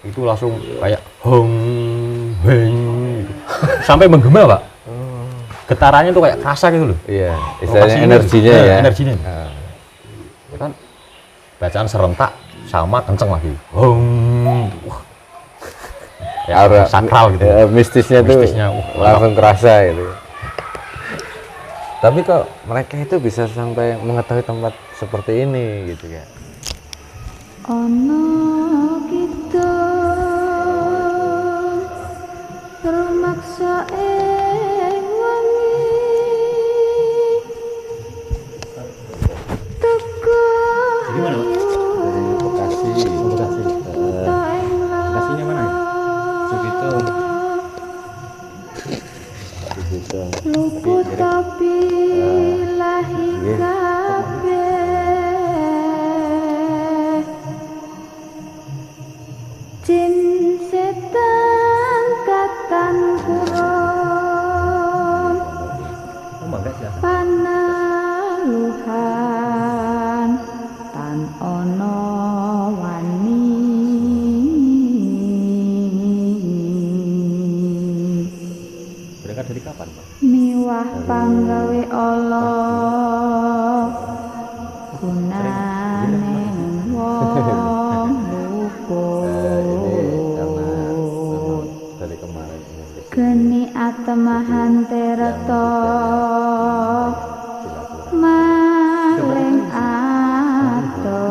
itu langsung kayak hong heng gitu. Sampai menggema Pak. Getarannya tuh kayak kerasa gitu loh. Iya, istilahnya Lokasinya energinya gitu. ya. Energinya. Ya kan bacaan serentak sama kenceng lagi. Hong. Wah. Ya, Aura sakral gitu. Mistisnya tuh langsung kerasa gitu. Tapi kok mereka itu bisa sampai mengetahui tempat seperti ini gitu ya? Ono kita termaksa wangi teko Jadi mana, Pak? Dari Bekasi. Bekasi. Bekasinya mana ya? Sugito. Gitu. luput tapi lahi kabeh jin setan katan kurang panaluhan tan ono wani Berangkat dari kapan, Pak? miwah panggawe Allah gunane wong Ini karena memang luput dari kemarin ini geni atemahan tereto maling ato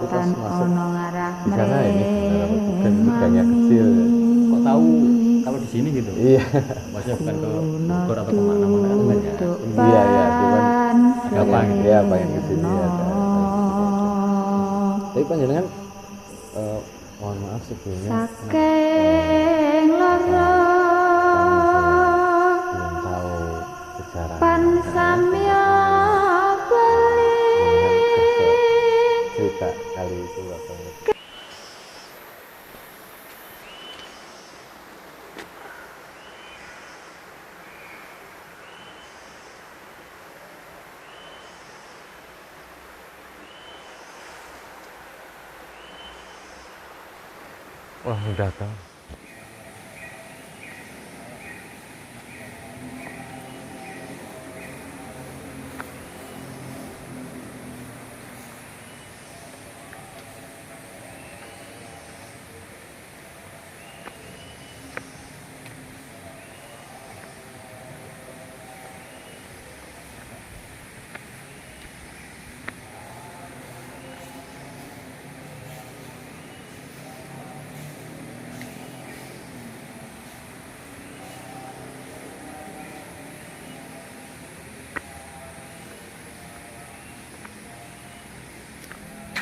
tan ono ngarah di sana ini bukan banyak kecil. Kok tahu kalau di sini gitu? Iya, Maksudnya bukan ke Bogor atau kemana-mana kan banyak. iya ya, cuman Ada apa gitu? ya pengen kesini ada. Tapi panjenengan mohon maaf sebelumnya saking lara belum tahu sejarah pan samya bali cerita kali itu apa wah udah tahu.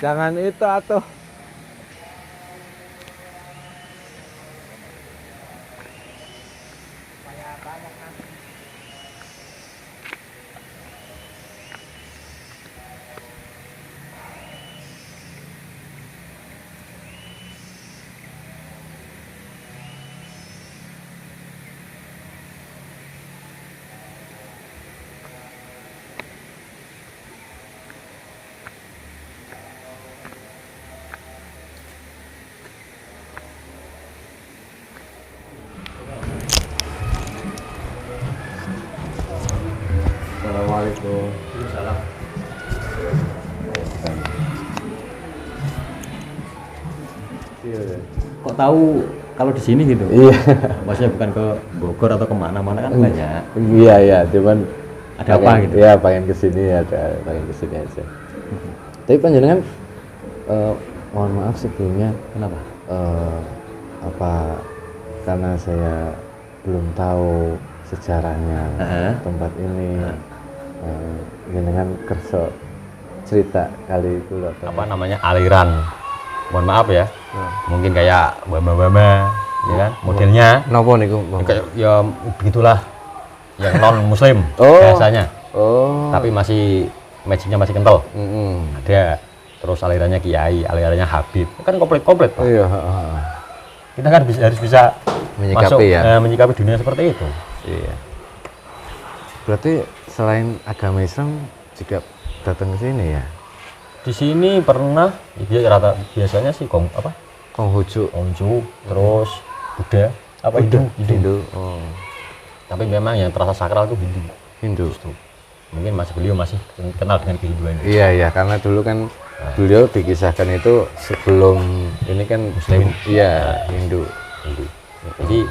Jangan itu atuh. Assalamualaikum. Salam. Iya. Kok tahu kalau di sini gitu? Iya. Maksudnya bukan ke Bogor atau kemana-mana kan banyak. Iya ya, cuman Ada apa gitu? Ya pengen kesini pengen kesini aja. Tapi panjenengan mohon maaf sebelumnya Kenapa? apa karena saya belum tahu sejarahnya tempat ini. Jenengan kerso cerita kali itu loh. Apa namanya aliran? Mohon maaf ya. Mungkin kayak bama-bama, ya kan? Modelnya Nopo niku? kayak ya begitulah. Yang non muslim Oh. biasanya. Oh. Tapi masih magicnya masih kental. Mm-mm. Ada. Terus alirannya kiai, alirannya habib. Kan komplit-komplit, Pak. Iya. Kita kan harus bisa Menyikapi masuk, ya. menyikapi dunia seperti itu. Iya. Berarti selain agama Islam juga datang ke sini ya? Di sini pernah biasanya sih Konghucu. terus Buddha, apa Hindu. Hindu. Oh. Tapi memang yang terasa sakral itu Hindu. Hindu. Justru. Mungkin beliau masih kenal dengan kehinduan. Iya, karena dulu kan beliau dikisahkan itu sebelum ini kan Muslim. Iya, Hindu. Jadi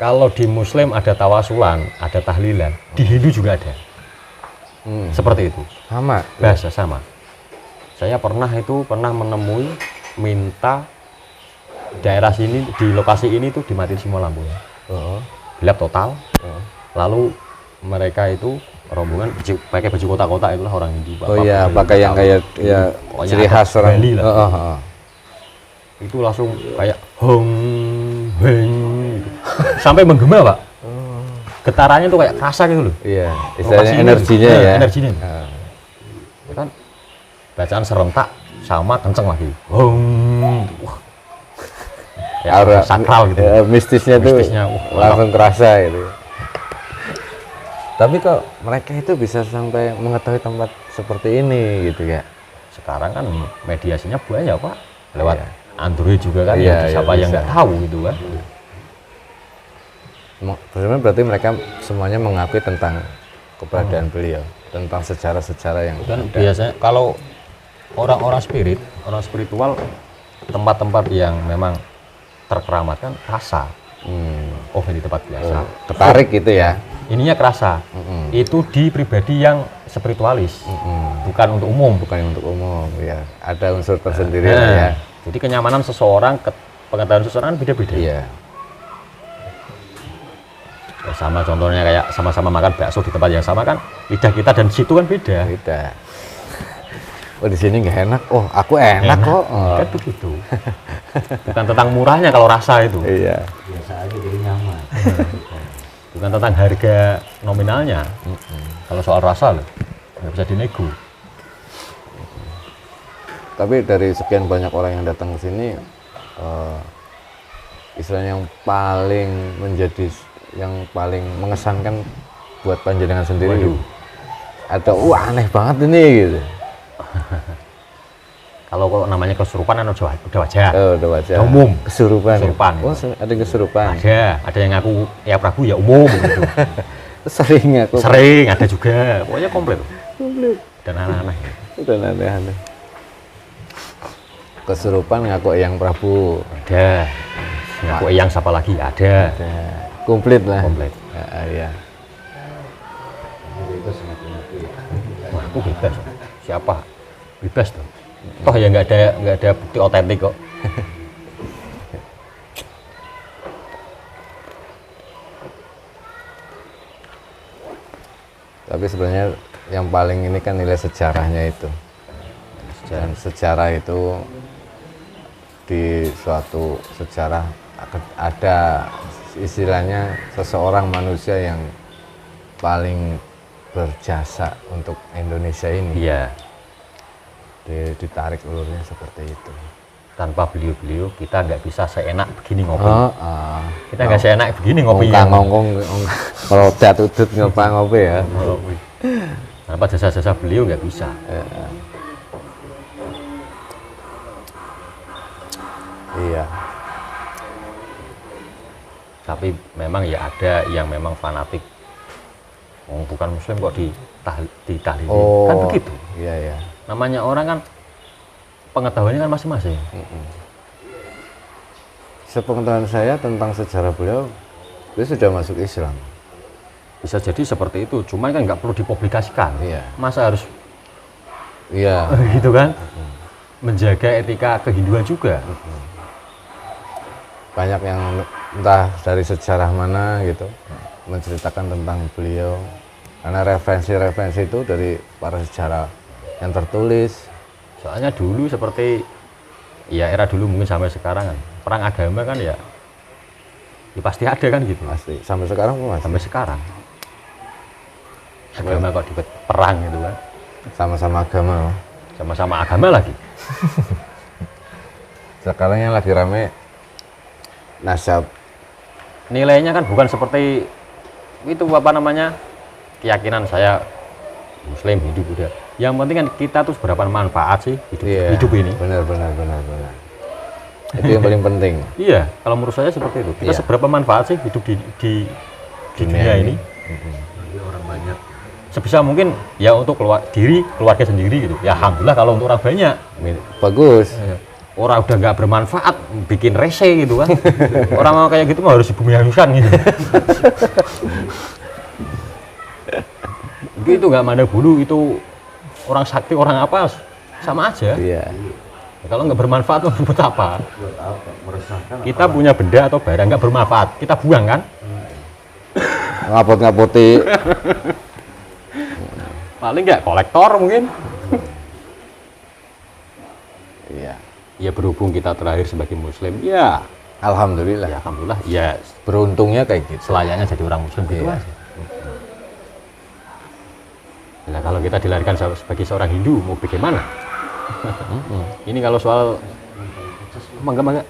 kalau di Muslim ada tawasulan, ada tahlilan, di Hindu juga ada. Seperti itu. Sama. Bahasa sama. Saya pernah menemui minta daerah sini, di lokasi ini tuh dimatiin semua lampunya. Gelap total. Lalu mereka itu rombongan pakai baju kotak-kotak, itulah orang Hindu. Oh iya, pakai yang kayak ya Pokoknya ciri khas orang Bali lah. Itu Itu langsung kayak hong heng gitu. Sampai menggema, Pak. Getarannya tuh kayak kerasa gitu loh. Iya, istilahnya Lokasinya energinya gitu. ya. Energinya. Ya kan bacaan serentak sama kenceng lagi. Hong. Wah. Kayak Aura sakral gitu. Mistisnya tuh Mistisnya, langsung kerasa gitu. Tapi kok mereka itu bisa sampai mengetahui tempat seperti ini gitu ya? Sekarang kan mediasinya banyak, Pak. Lewat Iya. Android juga kan, Iya, siapa iya, yang bisa. nggak tahu gitu kan. Sebenarnya berarti mereka semuanya mengakui tentang keberadaan beliau, tentang sejarah-sejarah yang Kan ada. biasanya kalau orang spiritual, tempat-tempat yang memang terkeramat kan kerasa. Oh, ini tempat biasa. Ketarik gitu ya. Ininya kerasa. Itu di pribadi yang spiritualis, bukan untuk umum. Bukan untuk umum ya. Ada unsur tersendiri lah ya. Jadi kenyamanan seseorang, pengetahuan seseorang kan beda-beda. Iya. Ya, sama contohnya kayak sama-sama makan bakso di tempat yang sama kan, lidah kita dan situ kan beda. Beda. Oh, di sini nggak enak. Oh, aku enak kok. Oh. Kan begitu. Bukan tentang murahnya kalau rasa itu. Iya. Biasa aja jadi nyaman. Bukan tentang harga nominalnya. Kalau soal rasa loh, nggak bisa dinego. Tapi dari sekian banyak orang yang datang ke sini, istilahnya yang paling mengesankan buat panjenengan sendiri. Waduh. Ada, wah aneh banget ini gitu. Kalau kok namanya kesurupan kan udah wajar. Oh, udah baca. Umum. Kesurupan. Kesurupan, Oh, itu. ada kesurupan. Ada yang ngaku ya Prabu ya umum gitu. Sering aku. Sering ada juga. Pokoknya komplit. Dan aneh-aneh. Udah aneh-aneh. Kesurupan ngaku yang Prabu. Ada. Ngaku yang siapa lagi? Ada. Komplit lah. Komplit. Ya. Wah, aku bebas. Siapa? Bebas tuh. Toh ya nggak ada bukti otentik kok. Tapi sebenarnya yang paling ini kan nilai sejarahnya itu. Dan sejarah itu di suatu sejarah ada istilahnya seseorang manusia yang paling berjasa untuk Indonesia ini. Iya. Ditarik ulurnya seperti itu. Tanpa beliau-beliau kita nggak bisa seenak begini ngopi. Kita nggak seenak begini ngopi. Ngongkong ngelodat udut ngopi ya. Ngopi. Tanpa jasa-jasa beliau nggak bisa. Iya. Tapi memang ya ada yang memang fanatik. Oh, bukan Muslim kok ditahlilin. Oh, Kan begitu. Iya. Namanya orang kan pengetahuannya kan masing-masing. Sepengetahuan saya tentang sejarah beliau sudah masuk Islam. Bisa jadi seperti itu, cuman kan nggak perlu dipublikasikan. Iya. Masa harus Iya. gitu kan? Menjaga etika kehinduan juga. Banyak yang entah dari sejarah mana gitu menceritakan tentang beliau. Karena referensi-referensi itu dari para sejarah yang tertulis. Soalnya dulu seperti ya era dulu mungkin sampai sekarang kan perang agama kan ya pasti ada kan gitu. Pasti. Sampai sekarang pun masih. Sampai sekarang agama kok dibuat perang gitu kan, Sama-sama agama. sama-sama agama lagi. Sekarang yang lagi rame nasab. Nilainya kan bukan seperti itu apa namanya keyakinan saya Muslim, Hindu, Buddha. Yang penting kan kita tuh seberapa manfaat sih hidup ini. Benar. Itu yang paling penting. Iya, kalau menurut saya seperti itu. Kita Iya. seberapa manfaat sih hidup di dunia ini? Orang banyak. Sebisa mungkin ya untuk keluarga sendiri gitu. Ya alhamdulillah kalau untuk orang banyak. Bagus. Orang udah nggak bermanfaat, bikin rese gitu kan. Orang mau kayak gitu mah harus dibumi hanguskan gitu. Gitu nggak mandang bulu itu orang sakti orang apa sama aja. Iya. Kalau nggak bermanfaat mau buat apa? Kita punya benda atau barang nggak bermanfaat, kita buang kan? Ngapot-ngapoti. Paling nggak kolektor mungkin. Iya. Ya berhubung kita terlahir sebagai muslim, ya Alhamdulillah. alhamdulillah ya Beruntungnya kayak gitu. selayaknya jadi orang muslim gitu Iya. aja. Nah kalau kita dilahirkan sebagai seorang Hindu mau bagaimana? Ini kalau soal mangga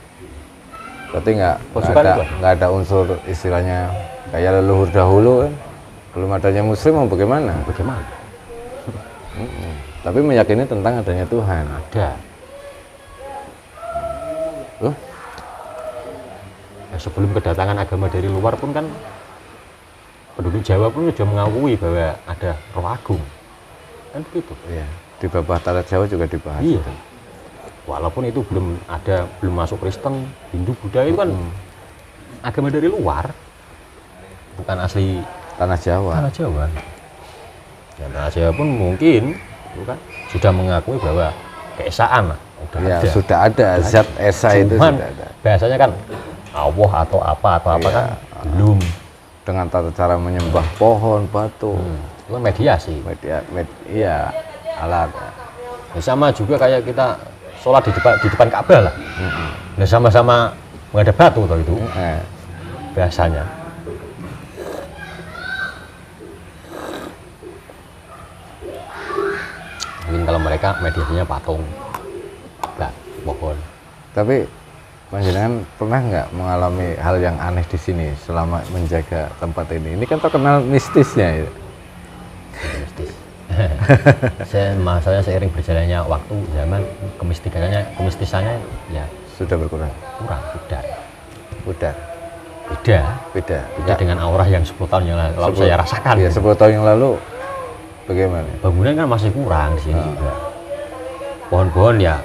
Berarti nggak Pasukan ada itu? nggak ada unsur istilahnya kayak leluhur dahulu kan. Belum adanya muslim mau bagaimana? bagaimana? Tapi meyakini tentang adanya Tuhan. Ada. Loh? Ya, sebelum kedatangan agama dari luar pun kan penduduk Jawa pun sudah mengakui bahwa ada Roh Agung. Kan begitu. Iya. Di Babah Tata Jawa juga dibahas. Iya. itu. Walaupun itu belum masuk Kristen, Hindu, Buddha itu kan agama dari luar, bukan asli Tanah Jawa. tanah Jawa. Ya, tanah Jawa pun mungkin itu kan sudah mengakui bahwa keesaan lah, udah Ya, ada. sudah ada zat esa itu Cuman sudah ada. bahasanya kan Allah atau apa Iya. kan belum. Dengan tata cara menyembah pohon, batu, Itu kan mediasi. iya, alat. Ya, sama juga kayak kita sholat di depan Ka'bah lah. Nah, sama-sama menghadap batu toh itu biasanya. Mungkin kalau mereka mediasinya patung, enggak pohon. Tapi Panjenengan pernah nggak mengalami hal yang aneh di sini selama menjaga tempat ini? Ini kan terkenal mistisnya ya. Mistis. Masalahnya seiring berjalannya waktu zaman kemistisannya ya Sudah berkurang. kurang, sudah Udah. beda Beda. dengan aura yang 10 tahun yang lalu saya rasakan. Ya, 10 tahun yang lalu bagaimana? Bangunan kan masih kurang di sini juga. Pohon-pohon ya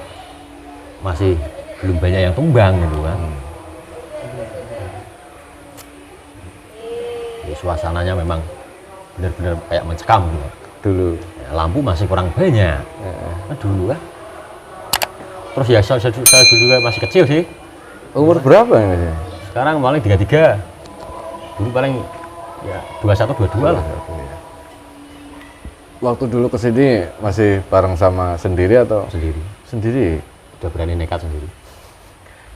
masih belum banyak yang tumbang gitu kan. Jadi suasananya memang benar-benar kayak mencekam gitu. Dulu. Ya, lampu masih kurang banyak. Nah, dulu kan. Terus ya saya dulu juga masih kecil sih. Umur berapa ini? Sekarang paling 33. Dulu paling ya 21 22 lah. Waktu dulu kesini masih bareng sama sendiri atau? Sendiri. Sendiri. Udah berani nekat sendiri.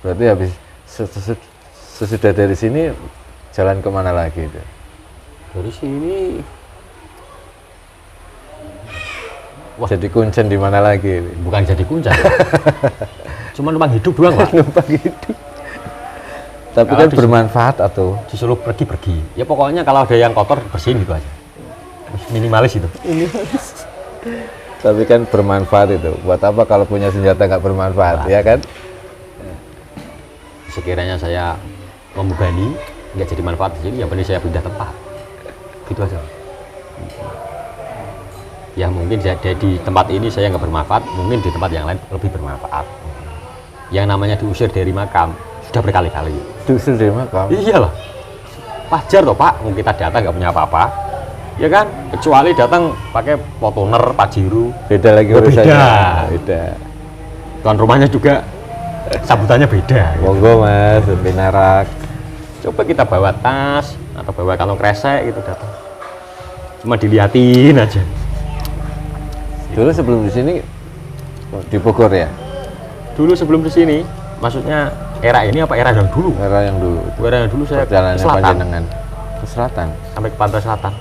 Berarti habis sesudah dari sini jalan kemana lagi itu? Dari sini Wah. Jadi kuncen di mana lagi? Ini? bukan jadi kuncak. Cuma numpang hidup doang, Pak. Numpang hidup. Tapi Kalau kan di- bermanfaat atau? Disuruh pergi-pergi. Ya pokoknya kalau ada yang kotor bersihin gitu aja. Minimalis itu. Tapi kan bermanfaat itu. Buat apa kalau punya senjata nggak bermanfaat, ya kan? Sekiranya saya membebani, nggak jadi manfaat di sini, yang penting saya pindah tempat. Gitu aja. Ya mungkin di tempat ini saya nggak bermanfaat, mungkin di tempat yang lain lebih bermanfaat. Yang namanya diusir dari makam sudah berkali-kali. Diusir dari makam. Iyalah, wajar toh Pak, mungkin kita datang nggak punya apa-apa, ya kan? Kecuali datang pakai potoner, pajiru, Beda lagi Oh, urusannya. beda. Beda. tuan rumahnya juga sambutannya beda. Gitu. Monggo Mas, pinarak. Coba kita bawa tas atau bawa kantong kresek gitu datang, cuma diliatin aja. Dulu sebelum di sini di Bogor ya, Dulu sebelum di sini, maksudnya era ini apa era yang dulu? era yang dulu. Era yang dulu saya ke Perjalanannya selatan, panjenengan ke selatan. sampai ke pantai selatan.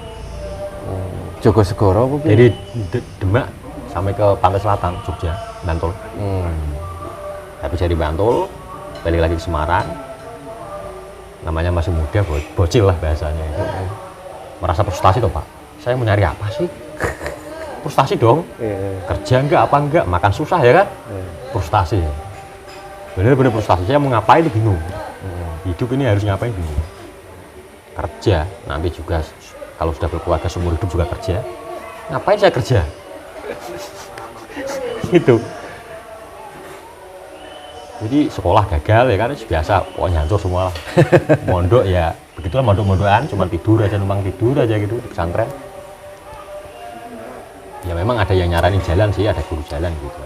Jogosegoro apa? Pi? Jadi Demak sampai ke pantai selatan, Jogja, Bantul. Habis dari Bantul, balik lagi ke Semarang. Namanya masih muda, bocil lah bahasanya. Merasa frustasi toh Pak. Saya mau nyari apa sih? Frustasi dong. Iya. Kerja enggak, apa enggak, makan susah ya kan? Frustasi. benar-benar frustasi. Saya mau ngapain itu bingung. Hidup ini harus ngapain bingung. Kerja nanti juga kalau sudah berkeluarga seumur hidup juga kerja. Ngapain saya kerja? Gitu. Jadi sekolah gagal ya kan biasa, pokoknya hancur semua lah. Mondok ya begitulah, mondok-mondokan cuma tidur aja, numpang tidur aja gitu di pesantren. Ya memang ada yang nyaranin jalan sih, ada guru jalan gitu.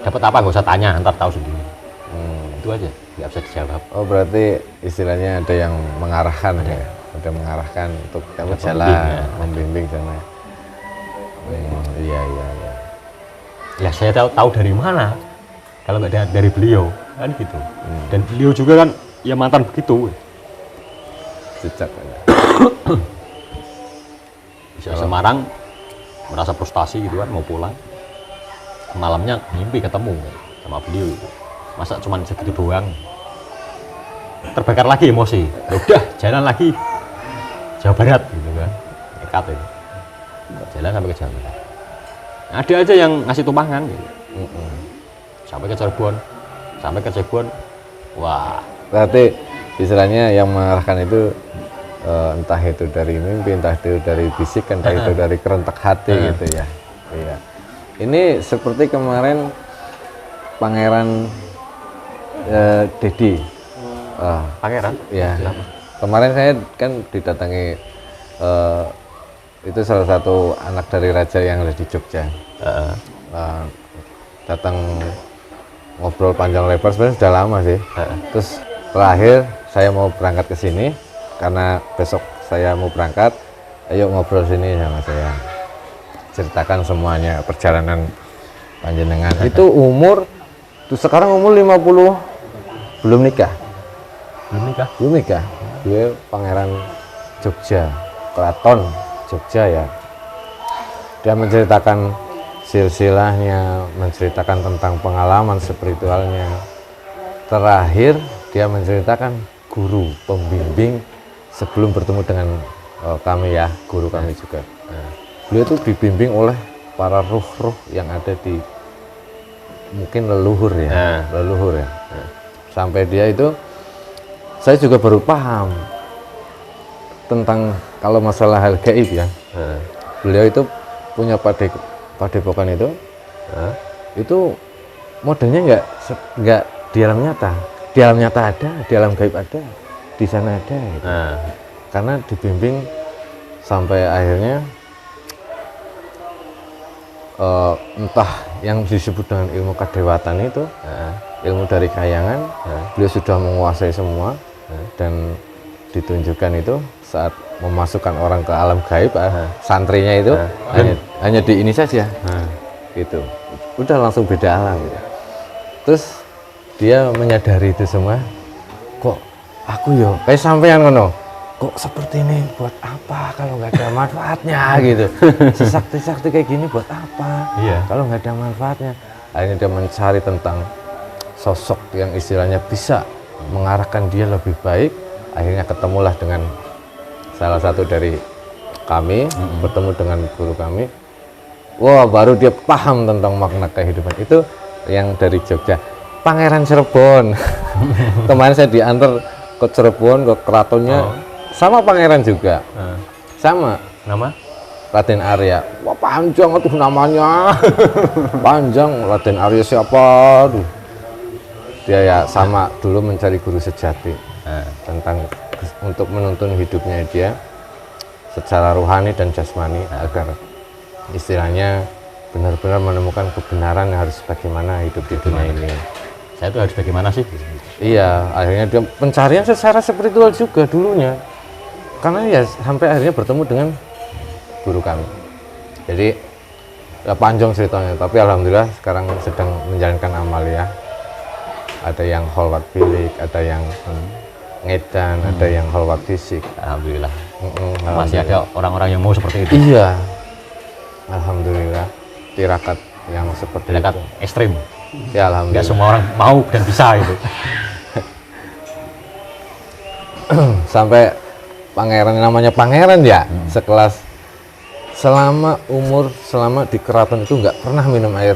Dapat apa nggak usah tanya, ntar tahu sendiri. Itu aja, nggak bisa dijawab. Oh berarti istilahnya ada yang mengarahkan ya, ada mengarahkan untuk kamu jalan, membimbing sana. Iya. Ya saya tahu dari mana kalau nggak dari beliau kan gitu. Dan beliau juga kan ya mantan begitu. Jejak. Bisa Semarang merasa frustasi gitu kan, mau pulang malamnya mimpi ketemu sama beliau. Masa cuma segitu doang, terbakar lagi emosi. Udah jalan lagi Jawa Barat gitu kan, nekat itu jalan sampai ke Jawa Barat. Ada aja yang ngasih tumpangan gitu. Sampai ke Cirebon, wah. Berarti istilahnya yang mengarahkan itu entah itu dari mimpi, entah itu dari fisik, entah itu dari kerentak hati gitu ya. Iya. Ini seperti kemarin Pangeran Dedi. Pangeran? Ya. Kemarin saya kan didatangi itu salah satu anak dari raja yang ada di Jogja. Datang ngobrol panjang lebar, sebenarnya sudah lama sih. Terus terakhir saya mau berangkat ke sini karena besok saya mau berangkat. Ayo ngobrol sini sama saya. Ceritakan semuanya perjalanan panjenengan. Itu umur tuh sekarang umur 50, belum nikah. Belum nikah. Dia Pangeran Jogja, Keraton Jogja ya. Dia menceritakan silsilahnya, menceritakan tentang pengalaman spiritualnya. Terakhir dia menceritakan guru pembimbing sebelum bertemu dengan kami ya, guru kami juga. Beliau itu dibimbing oleh para ruh-ruh yang ada di mungkin leluhur ya, leluhur ya. Sampai dia itu, saya juga baru paham tentang kalau masalah hal gaib ya. Beliau itu punya padepokan itu modelnya nggak di alam nyata. Di alam nyata ada, di alam gaib ada, di sana ada. Gitu. Karena dibimbing sampai akhirnya entah yang disebut dengan ilmu kadewatan itu, ilmu dari kayangan, beliau sudah menguasai semua dan ditunjukkan itu saat memasukkan orang ke alam gaib, santrinya itu hanya di ini saja, gitu, udah langsung beda alam gitu. Terus dia menyadari itu semua, kok aku yo kayak sampean ngono, kok seperti ini buat apa kalau nggak ada manfaatnya gitu. Sesakti-sakti kayak gini buat apa kalau nggak ada manfaatnya. Akhirnya dia mencari tentang sosok yang istilahnya bisa mengarahkan dia lebih baik. Akhirnya ketemulah dengan salah satu dari kami, bertemu dengan guru kami. Wah, baru dia paham tentang makna kehidupan. Itu yang dari Jogja, Pangeran Cirebon. Kemarin saya diantar ke Cirebon, ke keratonnya, sama pangeran juga, sama. Nama? Raden Arya. Wah, panjang tuh namanya. Panjang. Raden Arya siapa? Aduh. Dia ya sama dulu mencari guru sejati tentang untuk menuntun hidupnya dia secara rohani dan jasmani agar istilahnya benar-benar menemukan kebenaran yang harus bagaimana hidup di dunia ini. Saya itu harus bagaimana sih? Iya, akhirnya dia pencarian secara spiritual juga dulunya. Karena ya sampai akhirnya bertemu dengan guru kami. Jadi ya panjang ceritanya, tapi alhamdulillah sekarang sedang menjalankan amalia. Ada yang kholwat bilik, ada yang ngedan, ada yang kholwat fisik. Alhamdulillah. Masih ada orang-orang yang mau seperti itu. Iya. Alhamdulillah. Tirakat yang seperti Tirakat itu. ekstrim. Ya alhamdulillah. Nggak semua orang mau dan bisa itu. Sampai pangeran, namanya pangeran ya, sekelas selama di keraton itu nggak pernah minum air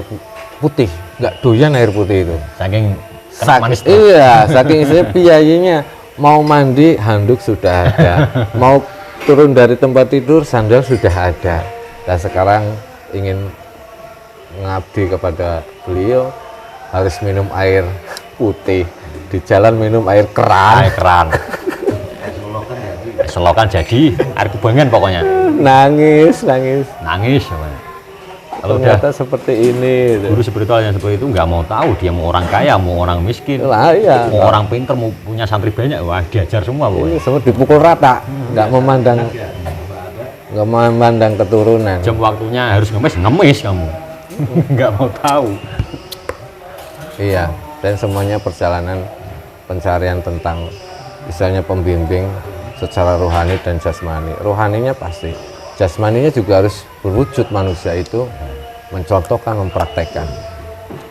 putih, nggak doyan air putih itu. Saking kena manis tuh. Iya, saking isinya biayanya. Mau mandi handuk sudah ada, mau turun dari tempat tidur sandal sudah ada. Dan sekarang ingin mengabdi kepada beliau, harus minum air putih, di jalan minum air keran. Air keran. Selokan jadi air kubangan pokoknya. Nangis. Nangis pokoknya. Kalau udah Ternyata seperti ini. guru spiritual yang seperti itu nggak mau tahu dia mau orang kaya, mau orang miskin, Lah iya. mau orang pinter, mau punya santri banyak, wah diajar semua Ini pokoknya. semua dipukul rata, nggak memandang keturunan. Jam waktunya harus ngemis kamu. Nggak mau tahu. Iya, dan semuanya perjalanan pencarian tentang misalnya pembimbing secara rohani dan jasmani. Rohaninya pasti, jasmaninya juga harus berwujud manusia itu mencontohkan, mempraktekkan.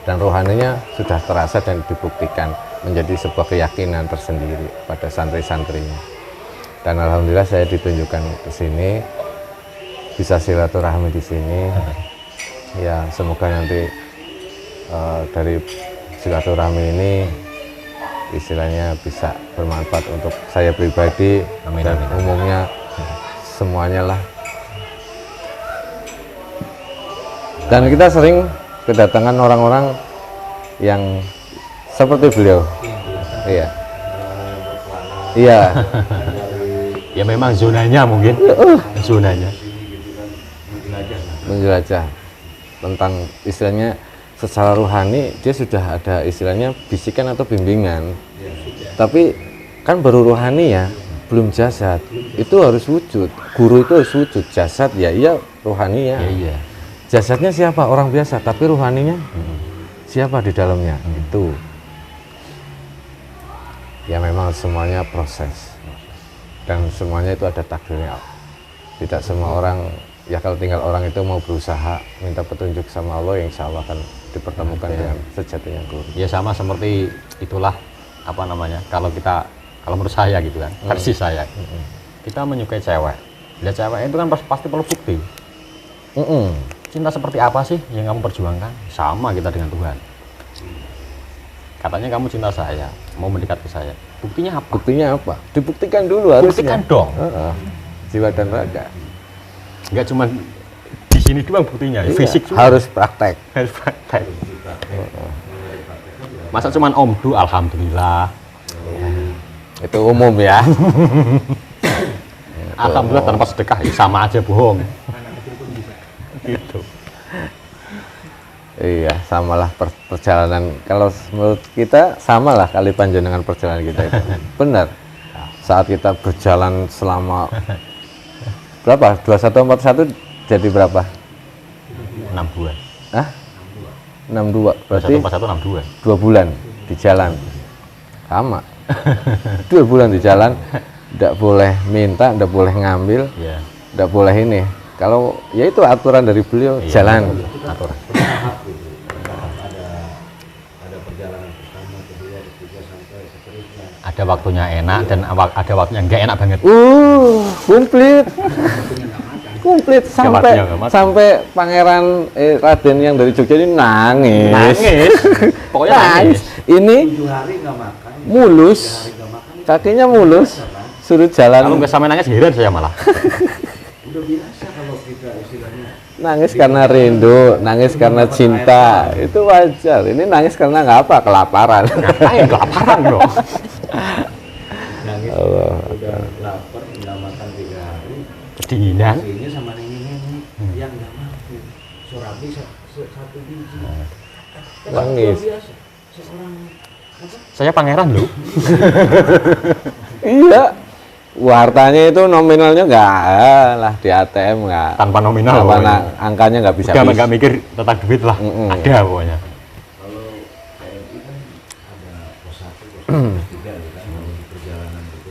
Dan rohaninya sudah terasa dan dibuktikan menjadi sebuah keyakinan tersendiri pada santri-santrinya. Dan alhamdulillah saya ditunjukkan ke sini, bisa silaturahmi di sini. Ya, semoga nanti dari silaturahmi ini istilahnya bisa bermanfaat untuk saya pribadi. Amin, dan amin. umumnya semuanya lah. Dan kita sering kedatangan orang-orang yang seperti beliau. Iya. Iya. Ya memang zonanya mungkin. Zonanya. Menjelajah tentang istilahnya secara rohani, dia sudah ada istilahnya bisikan atau bimbingan. Tapi kan baru rohani ya, belum jasad. Itu harus wujud. Guru itu harus wujud. Jasad ya iya, rohani ya. Iya. Jasadnya siapa? Orang biasa, tapi rohaninya siapa di dalamnya? Itu. Ya memang semuanya proses. Dan semuanya itu ada takdirnya. Tidak semua orang, ya kalau tinggal orang itu mau berusaha minta petunjuk sama Allah, yang insya Allah akan dipertemukan dengan sejatinya guru. Ya sama seperti itulah apa namanya, kalau menurut saya gitu kan, versi saya, kita menyukai cewek, lihat cewek itu kan pasti perlu bukti. Cinta seperti apa sih yang kamu perjuangkan? Sama kita dengan Tuhan. Katanya kamu cinta saya, mau mendekat ke saya, buktinya apa? Buktinya apa? Dibuktikan dulu harusnya. Buktikan dong. Jiwa dan raga. Nggak cuma di sini doang buktinya, Iya, fisik juga. harus praktek. Harus praktek. Masa cuman omdu alhamdulillah. Itu umum ya. Alhamdulillah tanpa sedekah ya sama aja bohong. Gitu. Iya, samalah perjalanan. Kalau menurut kita samalah kali panjang perjalanan kita itu. Benar. Saat kita berjalan selama berapa? 2141 jadi berapa? 62. Hah? 62. Berarti 2141 62. 2 bulan di jalan. Sama. 2 bulan di jalan, tidak boleh minta, tidak boleh ngambil, Iya. tidak boleh ini. Kalau ya itu aturan dari beliau, Iya, jalan. aturan. Ada waktunya enak dan ada waktunya nggak enak banget. Komplit. Komplit sampai waktunya nggak makan. sampai pangeran Raden yang dari Jogja ini nangis. Nangis. Pokoknya nangis. Ini mulus. Kakinya mulus. Suruh Kalau jalan. nggak sampai nangis heran saya malah. Nangis karena rindu, nangis karena cinta. Itu wajar. Ini nangis karena nggak apa? Kelaparan. Ngapain kelaparan dong? Nangis Allah. udah lapar nggak makan 3 hari, Kedinginan. ini sama nenek yang nggak mampu surabi satu biji. Nangis. Luar biasa. Seorang apa? Saya pangeran loh. Iya. Wartanya itu nominalnya nggak lah di ATM nggak. Tanpa nominal. Apa, pokoknya. angkanya nggak bisa. Udah nggak mikir tentang duit lah. Ada pokoknya. Kalau TNI kan ada pos 1, pos 2, pos 3 ya kan, kalau di perjalanan gitu.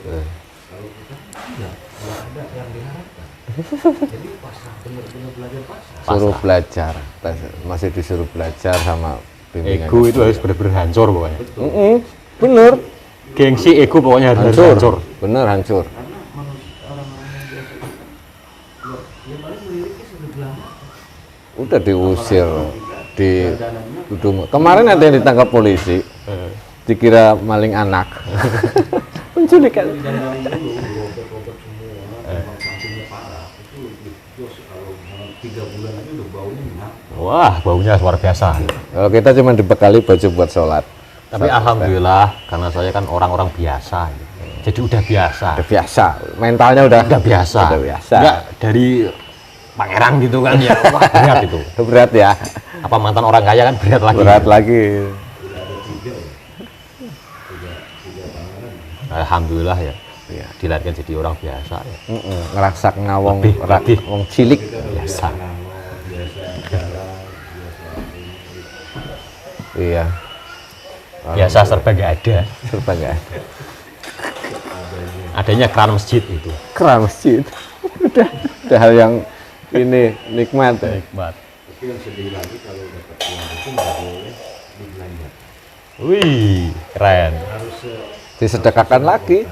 Kalau kita enggak ada yang diharapkan. Jadi pasrah, benar-benar belajar pasrah. Suruh belajar, masih disuruh belajar sama bimbingan. Ego itu harus benar-benar hancur pokoknya. Bener, Gengsi ego pokoknya harus hancur. bener hancur. Karena manusia orang-orang yang biasa ya paling meliriknya sudah lama. Udah diusir, di Dananya Kemarin ada yang ditangkap polisi, dikira maling anak. Penculikan. Dan dari dulu robek-robek semua, memang sampingnya parah. Itu kalau 3 bulan aja udah baunya enak. Wah, baunya luar biasa. Kalau kita cuma dibekali baju buat sholat. Tapi alhamdulillah karena saya kan orang-orang biasa. Jadi udah biasa. Udah biasa, mentalnya udah Biasa. Udah biasa. Enggak dari pangeran gitu kan ya. Wah, berat itu. Berat ya. Apa mantan orang kaya kan berat lagi. Berat lagi. Alhamdulillah ya. Iya. Dilahirkan jadi orang biasa ya. Ngerasak ngawong Lebih. wong cilik. Biasa. Iya. Biasa serba nggak ada. Serba nggak ada. Adanya keran masjid itu. Keran masjid. udah hal yang ini nikmat. Nikmat. Tapi yang sedih lagi kalau dapat uang itu nggak boleh dibelanja. Wih, keren. Harus Disedekahkan lagi.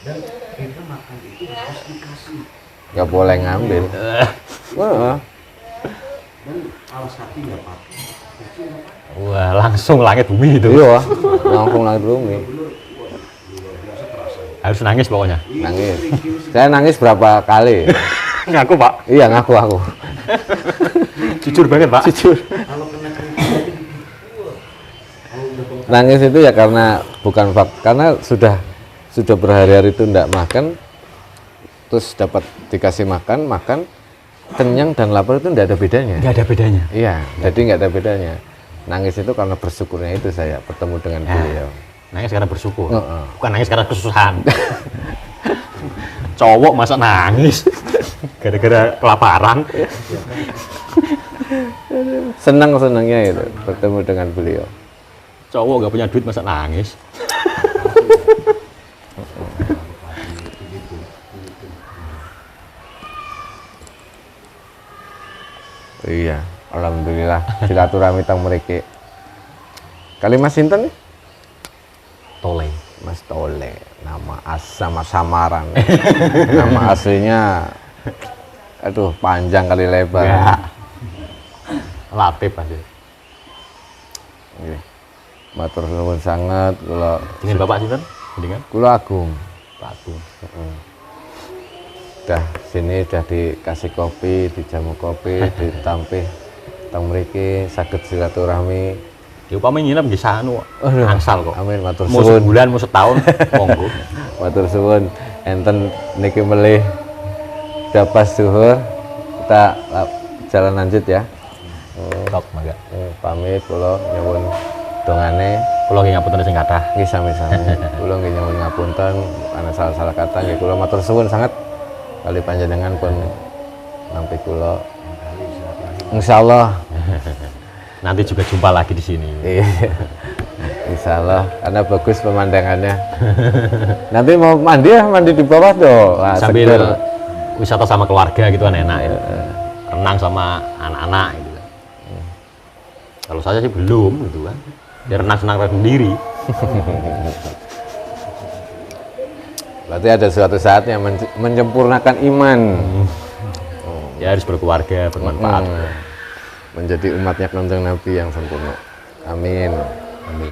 dan kita makan itu harus dikasih. Nggak boleh ngambil. Heeh. Dan alas kaki nggak pakai. Itu nggak pakai. Wah, langsung langit bumi itu. Iya, langsung langit bumi. Harus nangis pokoknya. Nangis. Saya nangis berapa kali? Ngaku, Pak. Iya, ngaku aku. Jujur banget, Pak. Jujur. Kalau kena kritik aja gitu. Kalau udah bengkak Nangis itu ya karena sudah berhari-hari itu enggak makan, terus dapat dikasih makan, kenyang dan lapar itu enggak ada bedanya. Nggak ada bedanya. Iya, jadi enggak ada bedanya. Nangis itu karena bersyukurnya itu saya bertemu dengan beliau. Nangis karena bersyukur. Heeh. Bukan nangis karena kesusahan. Cowok masa nangis gara-gara kelaparan. Senangnya itu bertemu dengan beliau. Cowok nggak punya duit masa nangis. Iya, alhamdulillah silaturahmi tang mriki. Kali Mas sinten nih? Tole. Mas Tole, nama samaran. Nama aslinya aduh panjang kali lebar. Ya. Latif aja. Nggih. Matur nuwun sanget kula Dengan Bapak sinten? Dengan kula Agung. Pak Agung. Udah sini udah dikasih kopi, dijamu kopi, ditampih teng mriki saged silaturahmi. Ya upami nginep di sanu angsal kok. Amin, matur Mau suwun. sebulan, mau setahun, monggo. Matur suwun. Enten niki melih udah pas zuhur kita jalan lanjut ya. Top, mangga. Pamit kula nyuwun dongane. Kula nggih ngapunten sing kathah. Nggih sami-sami. Kula nggih nyuwun ngapunten ana salah-salah kata nggih kula matur suwun sangat kali panjenengan pun nampi kula. Insyaallah. Nanti juga jumpa lagi di sini. Iya. Insyaallah karena bagus pemandangannya. Nanti mau mandi ya, mandi di bawah tuh. Wah, Sambil seger. wisata sama keluarga gitu kan enak ya. Renang sama anak-anak gitu kan. Kalau saya sih belum gitu kan. Dia renang-renang sendiri. Berarti ada suatu saatnya menyempurnakan iman. Ya harus berkeluarga, bermanfaat. Menjadi umatnya Kanjeng Nabi yang sempurna. Amin. Amin.